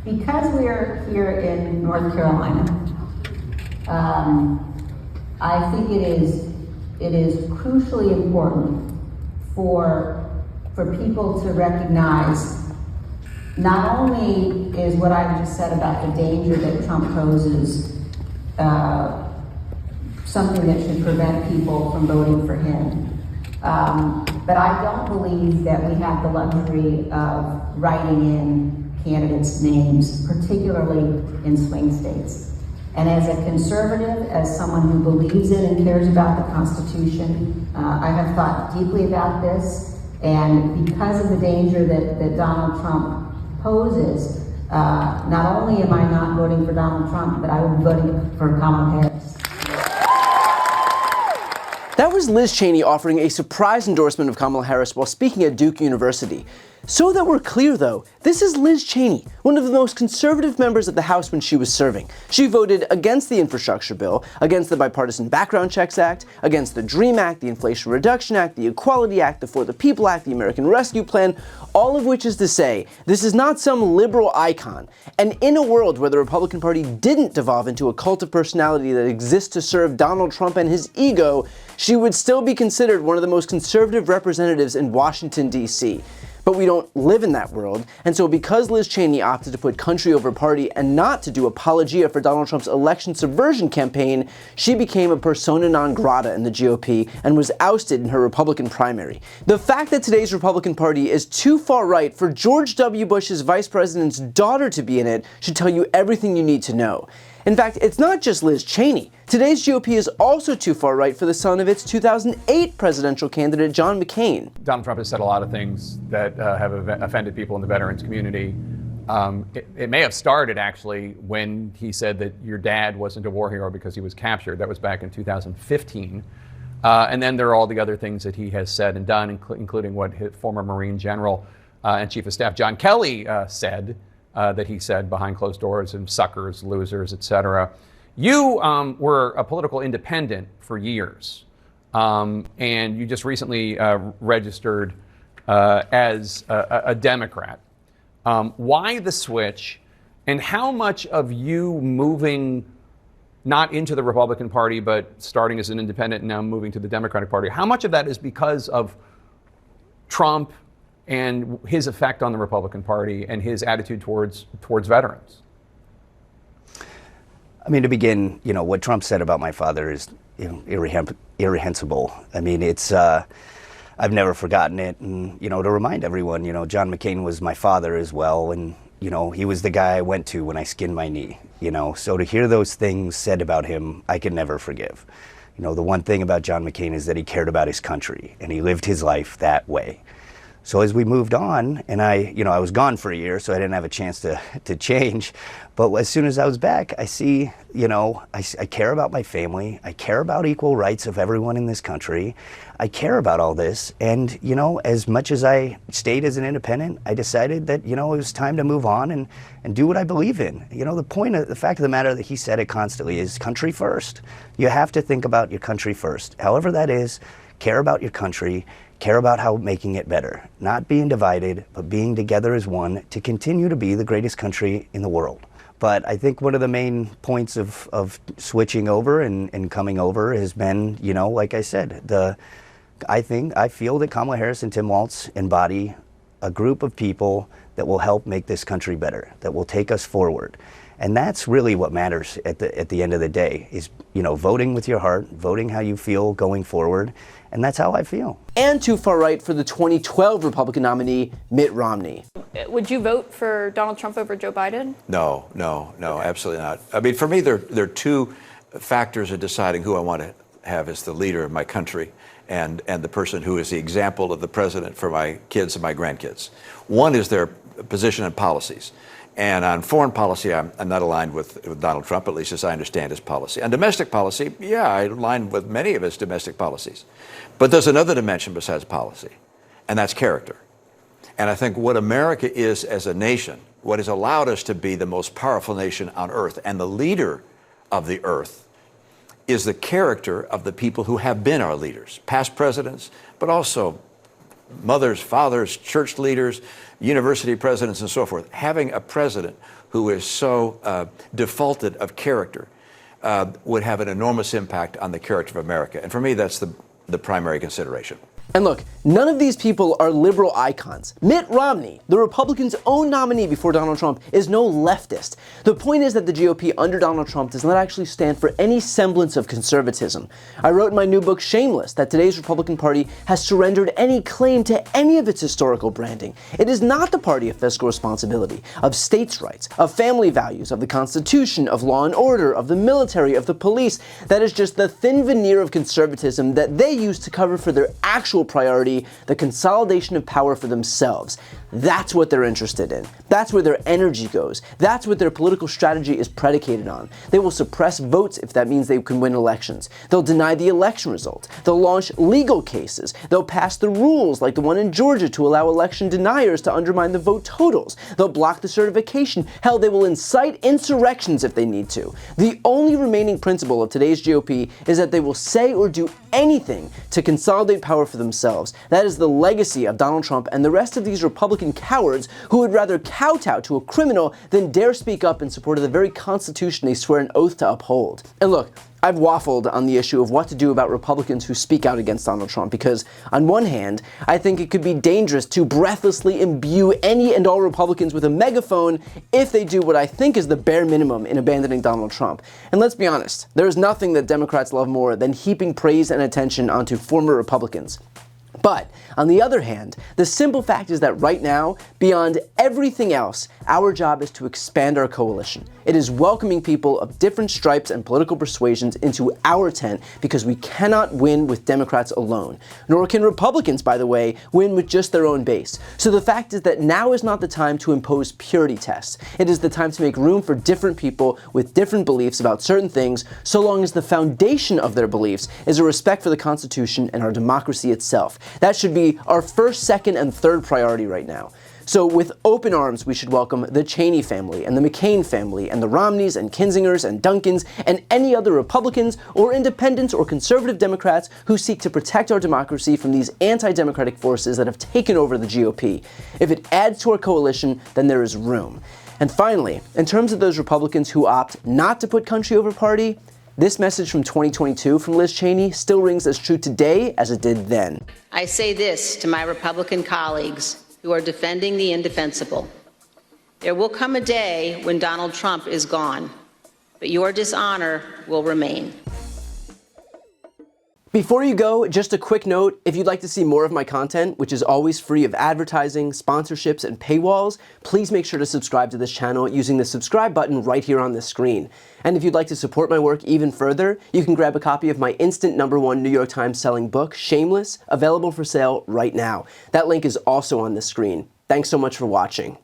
Because we're here in North Carolina, I think it is crucially important for people to recognize not only is what I just said about the danger that Trump poses something that should prevent people from voting for him, but I don't believe that we have the luxury of writing in candidates' names, particularly in swing states. And as a conservative, as someone who believes in and cares about the Constitution, I have thought deeply about this, and because of the danger that Donald Trump poses, not only am I not voting for Donald Trump, but I will be voting for Kamala Harris. That was Liz Cheney offering a surprise endorsement of Kamala Harris while speaking at Duke University. So that we're clear though, this is Liz Cheney, one of the most conservative members of the House when she was serving. She voted against the infrastructure bill, against the Bipartisan Background Checks Act, against the DREAM Act, the Inflation Reduction Act, the Equality Act, the For the People Act, the American Rescue Plan, all of which is to say, this is not some liberal icon. And in a world where the Republican Party didn't devolve into a cult of personality that exists to serve Donald Trump and his ego, she would still be considered one of the most conservative representatives in Washington, D.C. But we don't live in that world, and so because Liz Cheney opted to put country over party and not to do apologia for Donald Trump's election subversion campaign, she became a persona non grata in the GOP and was ousted in her Republican primary. The fact that today's Republican Party is too far right for George W. Bush's vice president's daughter to be in it should tell you everything you need to know. In fact, it's not just Liz Cheney. Today's GOP is also too far right for the son of its 2008 presidential candidate, John McCain. Donald Trump has said a lot of things that have offended people in the veterans community. It may have started, actually, when he said that your dad wasn't a war hero because he was captured. That was back in 2015. And then there are all the other things that he has said and done, including what his former Marine General and Chief of Staff John Kelly said. That he said behind closed doors, and suckers, losers, etc. You were a political independent for years, and you just recently registered as a Democrat. Why the switch, and how much of you moving not into the Republican Party, but starting as an independent and now moving to the Democratic Party, how much of that is because of Trump and his effect on the Republican Party and his attitude towards veterans? I mean, to begin, what Trump said about my father is irreprehensible. I mean, it's I've never forgotten it. And, to remind everyone, John McCain was my father as well. And, he was the guy I went to when I skinned my knee, So to hear those things said about him, I could never forgive. The one thing about John McCain is that he cared about his country and he lived his life that way. So as we moved on, and I was gone for a year, so I didn't have a chance to change. But as soon as I was back, I see, I care about my family. I care about equal rights of everyone in this country. I care about all this. And, as much as I stayed as an independent, I decided that, it was time to move on and do what I believe in. The fact of the matter that he said it constantly is country first. You have to think about your country first. However that is, care about your country. Care about how making it better, not being divided, but being together as one to continue to be the greatest country in the world. But I think one of the main points of switching over and coming over has been, like I said, I feel that Kamala Harris and Tim Walz embody a group of people that will help make this country better, that will take us forward. And that's really what matters at the end of the day is, voting with your heart, voting how you feel going forward. And that's how I feel. And too far right for the 2012 Republican nominee, Mitt Romney. Would you vote for Donald Trump over Joe Biden? No, okay. Absolutely not. I mean, for me, there are two factors in deciding who I want to have as the leader of my country and the person who is the example of the president for my kids and my grandkids. One is their position and policies. And on foreign policy, I'm not aligned with Donald Trump, at least as I understand his policy. On domestic policy, yeah, I align with many of his domestic policies. But there's another dimension besides policy, and that's character. And I think what America is as a nation, what has allowed us to be the most powerful nation on earth and the leader of the earth, is the character of the people who have been our leaders, past presidents, but also mothers, fathers, church leaders, university presidents, and so forth. Having a president who is so defaulted of character would have an enormous impact on the character of America. And for me, that's the primary consideration. And look, none of these people are liberal icons. Mitt Romney, the Republicans' own nominee before Donald Trump, is no leftist. The point is that the GOP under Donald Trump does not actually stand for any semblance of conservatism. I wrote in my new book, Shameless, that today's Republican Party has surrendered any claim to any of its historical branding. It is not the party of fiscal responsibility, of states' rights, of family values, of the Constitution, of law and order, of the military, of the police. That is just the thin veneer of conservatism that they use to cover for their actual priority, the consolidation of power for themselves. That's what they're interested in. That's where their energy goes. That's what their political strategy is predicated on. They will suppress votes if that means they can win elections. They'll deny the election result. They'll launch legal cases. They'll pass the rules like the one in Georgia to allow election deniers to undermine the vote totals. They'll block the certification. Hell, they will incite insurrections if they need to. The only remaining principle of today's GOP is that they will say or do anything to consolidate power for themselves. That is the legacy of Donald Trump and the rest of these Republican cowards who would rather kowtow to a criminal than dare speak up in support of the very Constitution they swear an oath to uphold. And look, I've waffled on the issue of what to do about Republicans who speak out against Donald Trump because, on one hand, I think it could be dangerous to breathlessly imbue any and all Republicans with a megaphone if they do what I think is the bare minimum in abandoning Donald Trump. And let's be honest, there is nothing that Democrats love more than heaping praise and attention onto former Republicans. But, on the other hand, the simple fact is that right now, beyond everything else, our job is to expand our coalition. It is welcoming people of different stripes and political persuasions into our tent because we cannot win with Democrats alone. Nor can Republicans, by the way, win with just their own base. So the fact is that now is not the time to impose purity tests. It is the time to make room for different people with different beliefs about certain things, so long as the foundation of their beliefs is a respect for the Constitution and our democracy itself. That should be our first, second, and third priority right now. So with open arms, we should welcome the Cheney family and the McCain family and the Romneys and Kinsingers and Duncans and any other Republicans or independents or conservative Democrats who seek to protect our democracy from these anti-democratic forces that have taken over the GOP. If it adds to our coalition, then there is room. And finally, in terms of those Republicans who opt not to put country over party, this message from 2022 from Liz Cheney still rings as true today as it did then. I say this to my Republican colleagues who are defending the indefensible. There will come a day when Donald Trump is gone, but your dishonor will remain. Before you go, just a quick note, if you'd like to see more of my content, which is always free of advertising, sponsorships, and paywalls, please make sure to subscribe to this channel using the subscribe button right here on the screen. And if you'd like to support my work even further, you can grab a copy of my instant #1 New York Times selling book, Shameless, available for sale right now. That link is also on the screen. Thanks so much for watching.